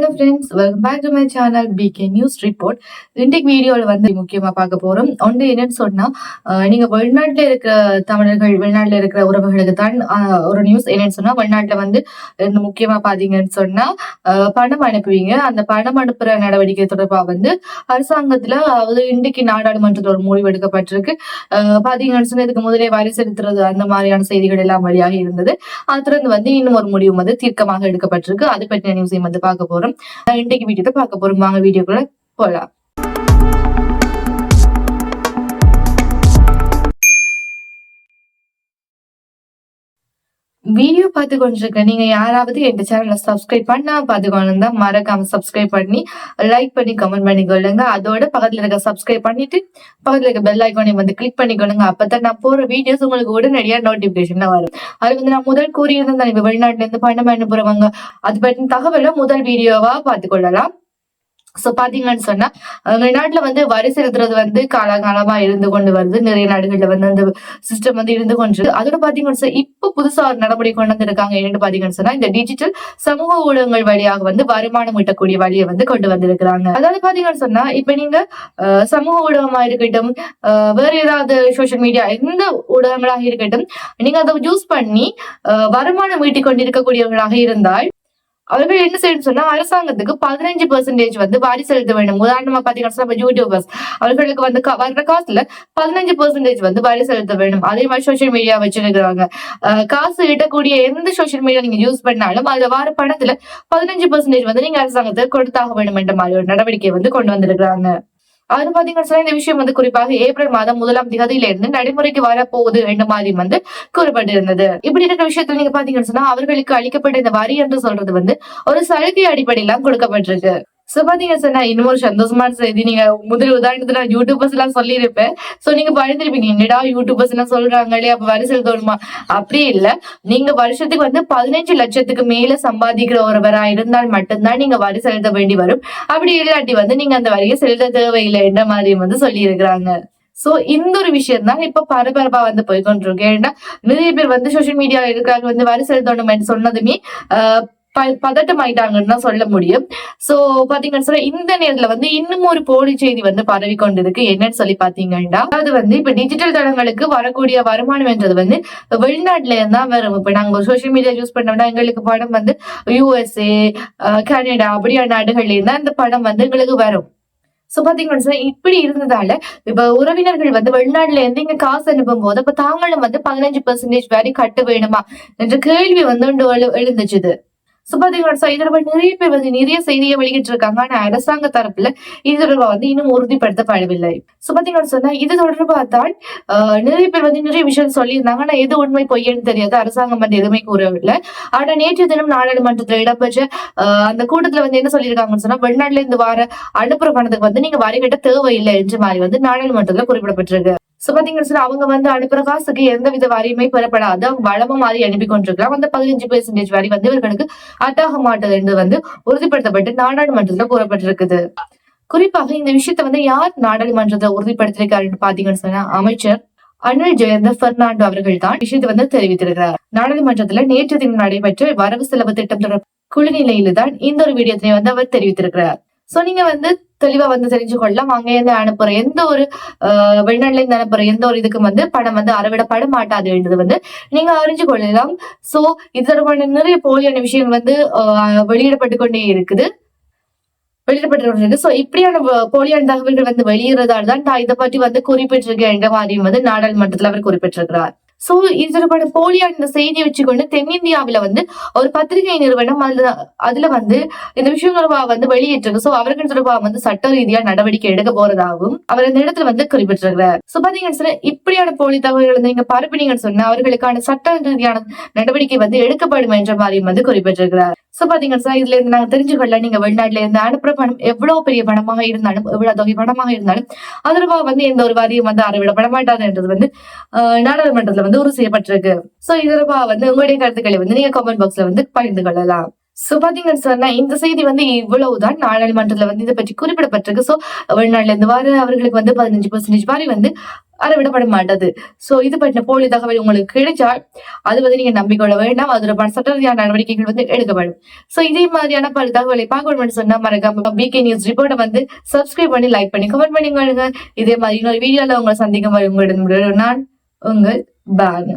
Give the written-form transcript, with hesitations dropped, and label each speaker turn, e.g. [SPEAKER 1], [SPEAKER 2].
[SPEAKER 1] Hello friends, welcome back to my channel BK News Report. இன்றைக்கு வீடியோல வந்து முக்கியமா பார்க்க போறோம். ஒன்று என்னன்னு சொன்னா, நீங்க வெளிநாட்டுல இருக்கிற தமிழர்கள், வெளிநாட்டுல இருக்கிற உறவுகளுக்கு தான் ஒரு நியூஸ் என்னன்னு சொன்னா, வெளிநாட்டுல வந்து முக்கியமா பாத்தீங்கன்னு சொன்னா பணம் அனுப்புவீங்க. அந்த பணம் அனுப்புற நடவடிக்கை தொடர்பா வந்து அரசாங்கத்துல அதாவது இன்றைக்கு நாடாளுமன்றத்துல ஒரு முடிவு எடுக்கப்பட்டிருக்கு. பாத்தீங்கன்னு சொன்னா இதுக்கு முதலே வரி செலுத்துறது அந்த மாதிரியான செய்திகள் எல்லாம் வழியாக இருந்தது. அது தொடர்ந்து வந்து இன்னும் ஒரு முடிவு வந்து தீர்க்கமாக எடுக்கப்பட்டிருக்கு. அதை பற்றின நியூஸையும் வந்து பார்க்க போறோம். இன்றைக்கு வீடியோ பார்க்க போறோம். வாங்க வீடியோக்குள்ள போலாம். வீடியோ பார்த்து கொண்டிருக்க நீங்க யாராவது என் சேனலை சப்ஸ்கிரைப் பண்ணா பார்த்துக்கொண்டு மறக்காம சப்ஸ்கிரைப் பண்ணி லைக் பண்ணி கமெண்ட் பண்ணிக்கொள்ளுங்க. அதோட பக்கத்துல இருக்க சப்ஸ்கிரைப் பண்ணிட்டு பக்கத்துல இருக்க பெல் ஐக்கானை வந்து கிளிக் பண்ணிக்கொள்ளுங்க. அப்பதான் நான் போற வீடியோஸ் உங்களுக்கு உடனடியா நோட்டிபிகேஷன் வரும். அது வந்து நான் முதல் கூறியிருந்தேன், இப்ப வெளிநாட்டுல இருந்து பணம் அனுப்புறவங்க அது பற்றின தகவலை முதல் வீடியோவா பார்த்துக்கொள்ளலாம். சோ பாத்தீங்கன்னு சொன்னா நாட்டுல வந்து வரி செலுத்துறது வந்து காலகாலமா இருந்து கொண்டு வருது. நிறைய நாடுகள்ல வந்து அந்த சிஸ்டம் வந்து இருந்து கொண்டு அதோட பாத்தீங்கன்னு சொன்னா இப்ப புதுசா ஒரு நடவடிக்கை கொண்டு வந்திருக்காங்க. என்னன்னு பாத்தீங்கன்னு சொன்னா இந்த டிஜிட்டல் சமூக ஊடகங்கள் வழியாக வந்து வருமானம் ஈட்டக்கூடிய வழியை வந்து கொண்டு வந்திருக்கிறாங்க. அதாவது பாத்தீங்கன்னு சொன்னா இப்ப நீங்க சமூக ஊடகமா இருக்கட்டும், வேற ஏதாவது சோசியல் மீடியா எந்த ஊடகங்களாக இருக்கட்டும், நீங்க அதை யூஸ் பண்ணி வருமானம் ஈட்டிக் கொண்டிருக்கக்கூடியவர்களாக இருந்தால் அவர்கள் என்ன செய்யணும் சொன்னா அரசாங்கத்துக்கு 15% வந்து வரி செலுத்த வேண்டும். உதாரணமா பாத்தீங்கன்னா யூடியூபர்ஸ் அவர்களுக்கு வந்து வர்ற காசுல 15% வந்து வரி செலுத்த வேண்டும். அதே மாதிரி சோசியல் மீடியா வச்சிருக்கிறாங்க. காசு ஈட்டக்கூடிய எந்த சோசியல் மீடியா நீங்க யூஸ் பண்ணாலும் அதுல வர பணத்துல 15% வந்து நீங்க அரசாங்கத்துக்கு கொடுத்தாக வேண்டும் என்ற மாதிரி ஒரு நடவடிக்கை வந்து கொண்டு வந்திருக்கிறாங்க. அது பாத்தீங்கன்னா இந்த விஷயம் வந்து குறிப்பாக ஏப்ரல் மாதம் 1ஆம் தேதியில இருந்து நடைமுறைக்கு வரப்போகுது என்ற மாதிரி வந்து கூறப்பட்டிருந்தது. இப்படி இருக்கிற விஷயத்துல நீங்க பாத்தீங்கன்னு சொன்னா அவர்களுக்கு அளிக்கப்பட்ட இந்த வரி என்று சொல்றது வந்து ஒரு சலுகை அடிப்படையில கொடுக்கப்பட்டிருக்கு. சோ பாத்தீங்கன்னா சொன்னா இன்னொரு சந்தோஷமான செய்தி, நீங்க முதல் உதாரணத்துல யூடியூபர்ஸ் எல்லாம் சொல்லியிருப்பேன். சோ நீங்க பயந்துருப்பீங்க, என்னடா யூடியூபர்ஸ் எல்லாம் சொல்றாங்களே அப்ப வரி செலுத்தணுமா? அப்படி இல்ல, நீங்க வருஷத்துக்கு வந்து 15 லட்சத்துக்கு மேல சம்பாதிக்கிற ஒருவரா இருந்தால் மட்டும்தான் நீங்க வரி செலுத்த வேண்டி வரும். அப்படி இல்லாட்டி வந்து நீங்க அந்த வரியை செலுத்த தேவையில்லை என்ற மாதிரி வந்து சொல்லி இருக்கிறாங்க. சோ இந்த ஒரு விஷயம் தான் இப்ப பரபரப்பா வந்து போய்கொண்டிருக்கு. ஏன்னா நிறைய பேர் வந்து சோசியல் மீடியால இருக்கிறாங்க வந்து வரி செலுத்தணும் சொன்னதுமே பதட்டம் ஆயிட்டாங்கன்னு தான் சொல்ல முடியும். சோ பாத்தீங்கன்னு சொன்னா இந்த நேரத்துல வந்து இன்னும் ஒரு போலி செய்தி வந்து பரவி கொண்டிருக்கு. என்னன்னு சொல்லி பாத்தீங்கன்னா அது வந்து இப்ப டிஜிட்டல் தளங்களுக்கு வரக்கூடிய வருமானம் என்றது வந்து வெளிநாட்டுல இருந்தா வரும். இப்ப நாங்க ஒரு சோசியல் மீடியா யூஸ் பண்ணோம்னா எங்களுக்கு படம் வந்து USA, கனடா அப்படியான நாடுகள்ல இருந்தா இந்த படம் வந்து எங்களுக்கு வரும். சோ பாத்தீங்கன்னா இப்படி இருந்ததால இப்ப உறவினர்கள் வந்து வெளிநாட்டுல இருந்து இங்க காசு அனுப்பும் போது அப்ப தாங்களும் வந்து 15% வரி கட்ட வேணுமா என்ற கேள்வி வந்து எழுந்துச்சுது. சோ பாத்தீங்கன்னா இதோட நிறைய பேர் வந்து நிறைய செய்தியை வெளியிட்டு இருக்காங்க. ஆனா அரசாங்க தரப்புல இது தொடர்பா வந்து இன்னும் உறுதிப்படுத்தப்படவில்லை. சோ பாத்தீங்கன்னா சொன்னா இது தொடர்பா தான் நிறைய பேர் வந்து நிறைய விஷயம் சொல்லியிருந்தாங்க. ஆனா எது உண்மை பொய்யன்னு தெரியாது. அரசாங்கம் வந்து எதுவுமே கூறவில்லை. ஆனா நேற்று தினம் நாடாளுமன்றத்துல இடம்பெற்ற அந்த கூட்டத்துல வந்து என்ன சொல்லியிருக்காங்கன்னு சொன்னா வெளிநாட்டுல இருந்து வர அனுப்புற பணத்துக்கு வந்து நீங்க வரி கட்ட தேவையில்லை என்ற மாதிரி வந்து நாடாளுமன்றத்துல குறிப்பிடப்பட்டிருக்கு. சோ பாத்தீங்கன்னு சொன்னா அவங்க வந்து அனுப்புற காசுக்கு எந்த வித வரியுமே பெறப்படாது. அவங்க வளமா மாதிரி அனுப்பி கொண்டிருக்கலாம். அந்த 15% வரி வந்து இவர்களுக்கு அட்டாக மாட்டது என்று வந்து உறுதிப்படுத்தப்பட்டு நாடாளுமன்றத்துல கூறப்பட்டிருக்குது. குறிப்பாக இந்த விஷயத்த வந்து யார் நாடாளுமன்றத்தை உறுதிப்படுத்திருக்காருன்னு பாத்தீங்கன்னு சொன்னா அமைச்சர் அனில் ஜெயந்த பெர்னாண்டோ அவர்கள் தான் விஷயத்தை வந்து தெரிவித்திருக்கிறார். நாடாளுமன்றத்துல நேற்று தினம் நடைபெற்ற வரவு செலவு திட்டம் தொடர்பு குழு நிலையில தான் இந்த ஒரு வீடியோத்தினை வந்து அவர் தெரிவித்திருக்கிறார். சோ நீங்க வந்து தெளிவா வந்து தெரிஞ்சு கொள்ளலாம். அங்க இருந்து அனுப்புற எந்த ஒரு வெளிநாட்டுல இருந்து அனுப்புற எந்த ஒரு இதுக்கும் வந்து பணம் வந்து அறவிடப்பட மாட்டாது என்றது வந்து நீங்க அறிஞ்சு கொள்ளலாம். சோ இது தொடர்பான நிறைய போலியான விஷயங்கள் வந்து வெளியிடப்பட்டு கொண்டே இருக்குது. சோ இப்படியான போலியான தகவல்கள் வந்து வெளியிடுறதால தான் நான் இதை பற்றி வந்து குறிப்பிட்டிருக்கேன் என்ற மாதிரியும் வந்து நாடாளுமன்றத்தில் அவர் குறிப்பிட்டிருக்கிறார். சோ இது தொடர்பான போலியான இந்த செய்தியை வச்சுக்கொண்டு தென்னிந்தியாவில வந்து ஒரு பத்திரிகை நிறுவனம் அதுல வந்து இந்த விஷயம் தொடர்பா வந்து வெளியிட்டிருக்கு. சோ அவர்கள் தொடர்பா வந்து சட்ட ரீதியா நடவடிக்கை எடுக்க போறதாகவும் அவர் அந்த இடத்துல வந்து குறிப்பிட்டிருக்கிறார். சோ பாத்தீங்கன்னு சொன்னா இப்படியான போலி தகவல்கள் வந்து நீங்க பரப்பினீங்கன்னு சொன்னா அவர்களுக்கான சட்ட ரீதியான நடவடிக்கை வந்து எடுக்கப்படும் என்ற மாதிரியும் வந்து குறிப்பிட்டிருக்கிறார். சோ பாத்தீங்கன்னா இதுல இருந்து நாங்க தெரிஞ்சுக்கொள்ள நீங்க வெளிநாட்டுல இருந்து அனுப்புற பணம் எவ்வளவு பெரிய பணமாக இருந்தாலும் எவ்வளவு தொகை பணமாக இருந்தாலும் அதற்கு வந்து எந்த ஒரு வரியும் வந்து அறவிடப்பட மாட்டாது என்றது வந்து நாடாளுமன்றத்துல வந்து உறுதி செய்யப்பட்டிருக்கு. சோ இதற்கு வந்து உங்களுடைய கருத்துக்களை வந்து நீங்க கமெண்ட் பாக்ஸ்ல வந்து பகிர்ந்து கொள்ளலாம். சோ பாத்தீங்கன்னு சொன்னா இந்த செய்தி வந்து இவ்வளவுதான் நாடாளுமன்றத்துல வந்து இதை பற்றி குறிப்பிடப்பட்டிருக்கு. சோ வெளிநாட்டுல இருந்து வர அவர்களுக்கு வந்து 15% வரி வந்து அறவிடப்பட மாட்டது. சோ இது பற்றின போலி தகவல் உங்களுக்கு கிடைச்சால் அது வந்து நீங்க நம்பிக்கொள்ள வேண்டாம். அது தொடர்பான சட்ட ரீதியான நடவடிக்கைகள் வந்து எடுக்கப்படும். சோ இதே மாதிரியான பல தகவலை பார்க்கணும்னு சொன்னா மறக்காம பிகே நியூஸ் ரிப்போர்ட்டை வந்து சப்ஸ்கிரைப் பண்ணி லைக் பண்ணி கமெண்ட் பண்ணி கொள்ளுங்க. இதே மாதிரி இன்னொரு வீடியோல உங்களை சந்திக்கும் வரை உங்களிடம் நான் உங்கள் பானு.